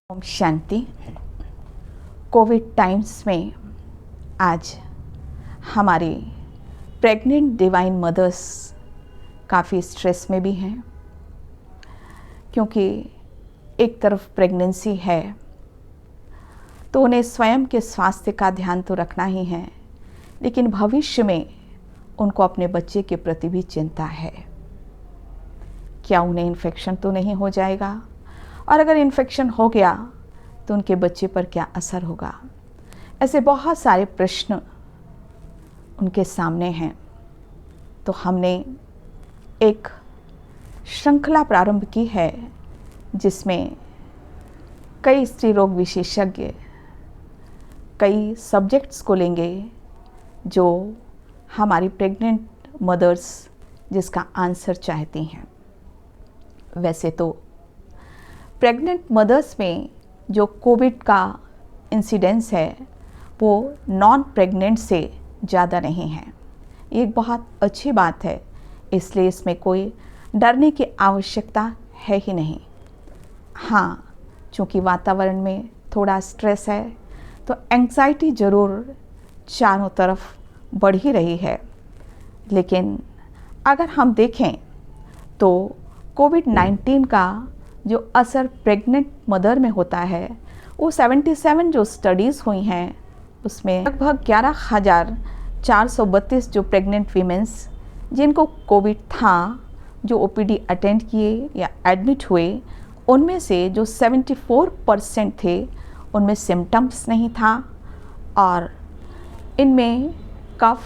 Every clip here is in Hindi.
ओम शांति। कोविड टाइम्स में आज हमारी प्रेग्नेंट डिवाइन मदर्स काफ़ी स्ट्रेस में भी हैं, क्योंकि एक तरफ प्रेगनेंसी है तो उन्हें स्वयं के स्वास्थ्य का ध्यान तो रखना ही है, लेकिन भविष्य में उनको अपने बच्चे के प्रति भी चिंता है। क्या उन्हें इन्फेक्शन तो नहीं हो जाएगा, और अगर इन्फेक्शन हो गया तो उनके बच्चे पर क्या असर होगा। ऐसे बहुत सारे प्रश्न उनके सामने हैं। तो हमने एक श्रृंखला प्रारंभ की है जिसमें कई स्त्री रोग विशेषज्ञ कई सब्जेक्ट्स को लेंगे जो हमारी प्रेग्नेंट मदर्स जिसका आंसर चाहती हैं। वैसे तो प्रेग्नेंट मदर्स में जो कोविड का इंसिडेंस है वो नॉन प्रेग्नेंट से ज़्यादा नहीं है। ये एक बहुत अच्छी बात है, इसलिए इसमें कोई डरने की आवश्यकता है ही नहीं। हाँ, चूँकि वातावरण में थोड़ा स्ट्रेस है तो एंग्जाइटी ज़रूर चारों तरफ बढ़ ही रही है, लेकिन अगर हम देखें तो कोविड-19 का जो असर प्रेग्नेंट मदर में होता है वो 77 जो स्टडीज़ हुई हैं उसमें लगभग 11,432 जो प्रेग्नेंट वीमेंस जिनको कोविड था, जो ओपीडी अटेंड किए या एडमिट हुए, उनमें से जो 74% थे उनमें सिम्टम्स नहीं था, और इनमें cough,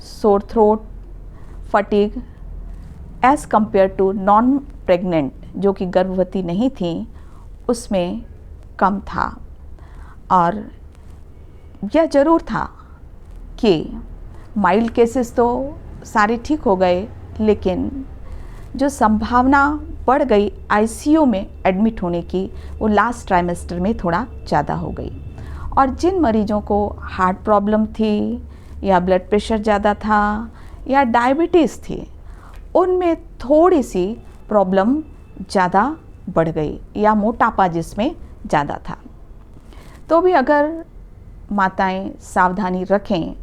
sore throat, fatigue as compare to non pregnant जो कि गर्भवती नहीं थी उसमें कम था। और यह ज़रूर था कि माइल्ड केसेस तो सारे ठीक हो गए, लेकिन जो संभावना बढ़ गई आईसीयू में एडमिट होने की वो लास्ट ट्राइमेस्टर में थोड़ा ज़्यादा हो गई। और जिन मरीजों को हार्ट प्रॉब्लम थी या ब्लड प्रेशर ज़्यादा था या डायबिटीज़ थी, उनमें थोड़ी सी प्रॉब्लम ज़्यादा बढ़ गई, या मोटापा जिसमें ज़्यादा था। तो भी अगर माताएं सावधानी रखें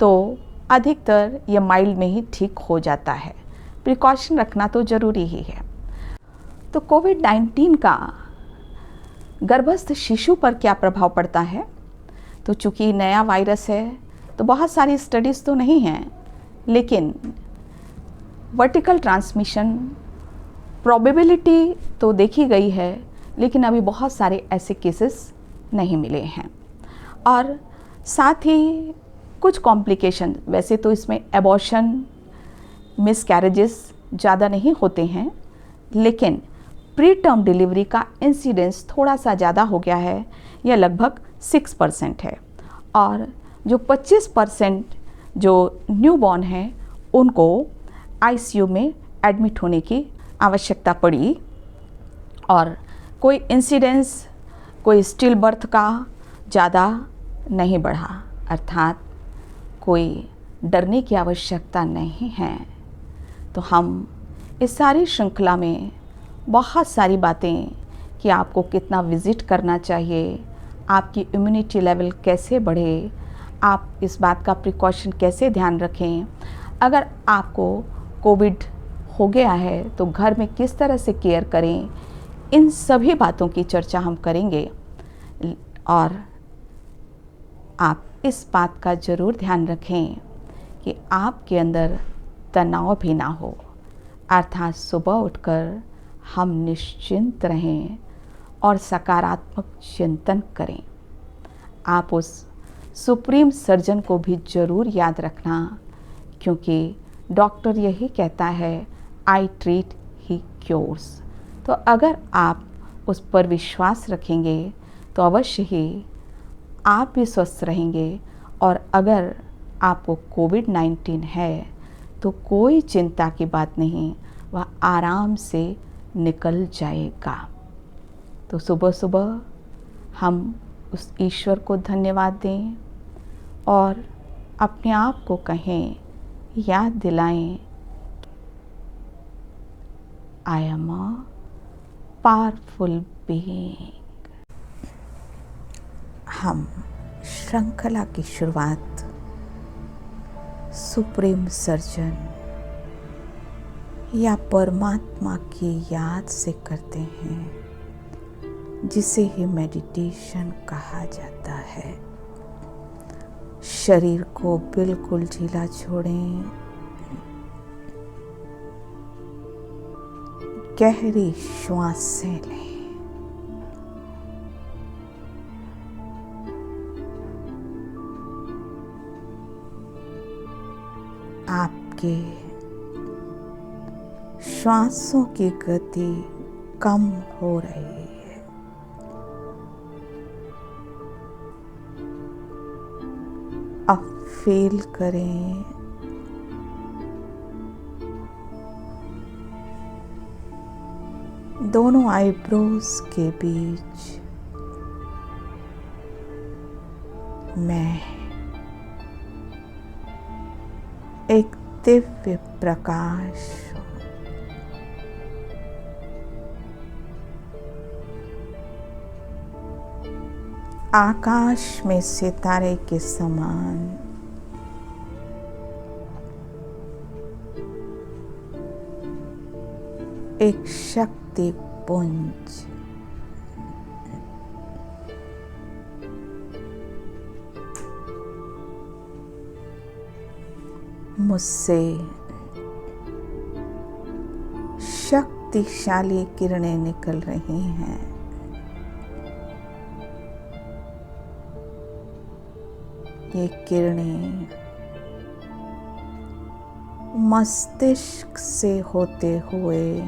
तो अधिकतर ये माइल्ड में ही ठीक हो जाता है। प्रिकॉशन रखना तो ज़रूरी ही है। तो कोविड-19 का गर्भस्थ शिशु पर क्या प्रभाव पड़ता है? तो चूँकि नया वायरस है तो बहुत सारी स्टडीज़ तो नहीं हैं, लेकिन वर्टिकल ट्रांसमिशन प्रोबेबिलिटी तो देखी गई है, लेकिन अभी बहुत सारे ऐसे केसेस नहीं मिले हैं। और साथ ही कुछ कॉम्प्लिकेशन, वैसे तो इसमें एबॉर्शन, मिसकैरेजेस ज़्यादा नहीं होते हैं, लेकिन प्री टर्म डिलीवरी का इंसिडेंस थोड़ा सा ज़्यादा हो गया है, यह लगभग 6% है। और जो 25% जो न्यूबॉर्न हैं उनको आईसीयू में एडमिट होने की आवश्यकता पड़ी, और कोई इंसिडेंस कोई स्टिल बर्थ का ज़्यादा नहीं बढ़ा, अर्थात कोई डरने की आवश्यकता नहीं है। तो हम इस सारी श्रृंखला में बहुत सारी बातें कि आपको कितना विज़िट करना चाहिए, आपकी इम्यूनिटी लेवल कैसे बढ़े, आप इस बात का प्रिकॉशन कैसे ध्यान रखें, अगर आपको कोविड हो गया है तो घर में किस तरह से केयर करें, इन सभी बातों की चर्चा हम करेंगे। और आप इस बात का ज़रूर ध्यान रखें कि आपके अंदर तनाव भी ना हो, अर्थात सुबह उठकर हम निश्चिंत रहें और सकारात्मक चिंतन करें। आप उस सुप्रीम सर्जन को भी ज़रूर याद रखना, क्योंकि डॉक्टर यही कहता है, आई ट्रीट ही क्योर्स। तो अगर आप उस पर विश्वास रखेंगे तो अवश्य ही आप भी स्वस्थ रहेंगे। और अगर आपको कोविड-19 है तो कोई चिंता की बात नहीं, वह आराम से निकल जाएगा। तो सुबह सुबह हम उस ईश्वर को धन्यवाद दें और अपने आप को कहें, याद दिलाएं, I am a powerful being. हम श्रृंखला की शुरुआत सुप्रीम सर्जन या परमात्मा की याद से करते हैं, जिसे ही मेडिटेशन कहा जाता है। शरीर को बिल्कुल ढीला छोड़ें, गहरी श्वासें लें। आपके श्वासों की गति कम हो रही है। अब फील करें दोनों आईब्रोज के बीच मैं एक दिव्य प्रकाश हूं। आकाश में सितारे के समान एक शक्ति पुंज मुझसे शक्तिशाली किरणें निकल रही हैं। ये किरणें मस्तिष्क से होते हुए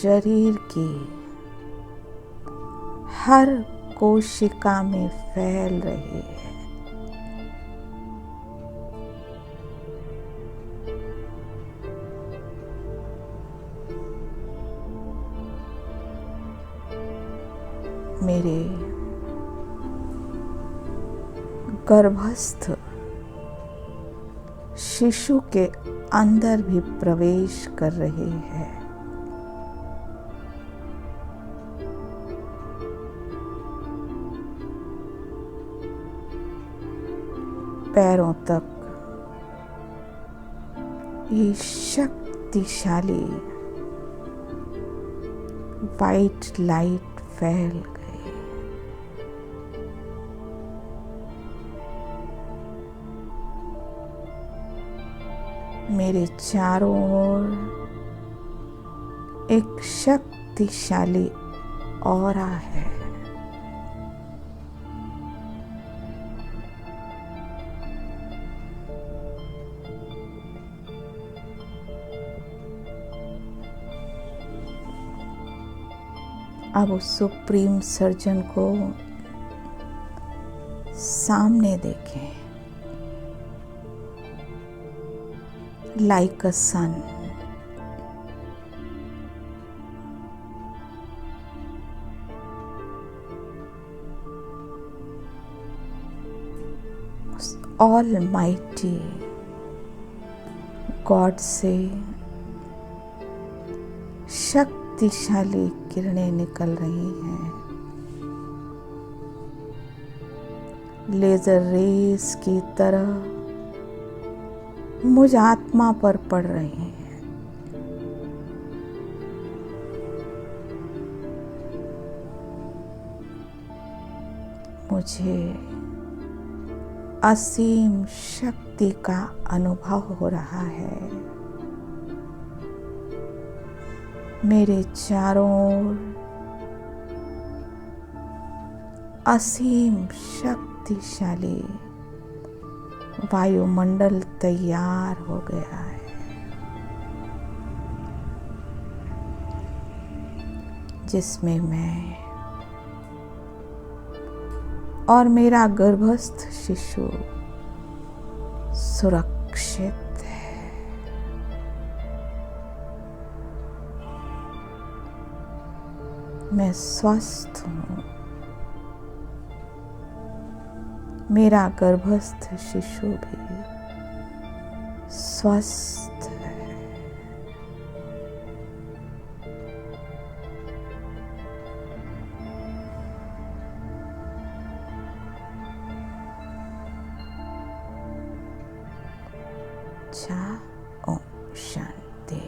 शरीर की हर कोशिका में फैल रही है। मेरे गर्भस्थ शिशु के अंदर भी प्रवेश कर रही है। पैरों तक ये शक्तिशाली वाइट लाइट फैल गई। मेरे चारों ओर एक शक्तिशाली ऑरा है। अब उस सुप्रीम सर्जन को सामने देखें, like a sun. Almighty God से शक्तिशाली किरणें निकल रही हैं। लेजर रेस की तरह मुझ आत्मा पर पड़ रही हैं। मुझे असीम शक्ति का अनुभव हो रहा है। मेरे चारों ओर असीम शक्तिशाली वायुमंडल तैयार हो गया है। जिसमें मैं और मेरा गर्भस्थ शिशु सुरक्षित है। मैं स्वस्थ हूँ। मेरा गर्भस्थ शिशु भी स्वस्थ है। अच्छा, ओम शांति।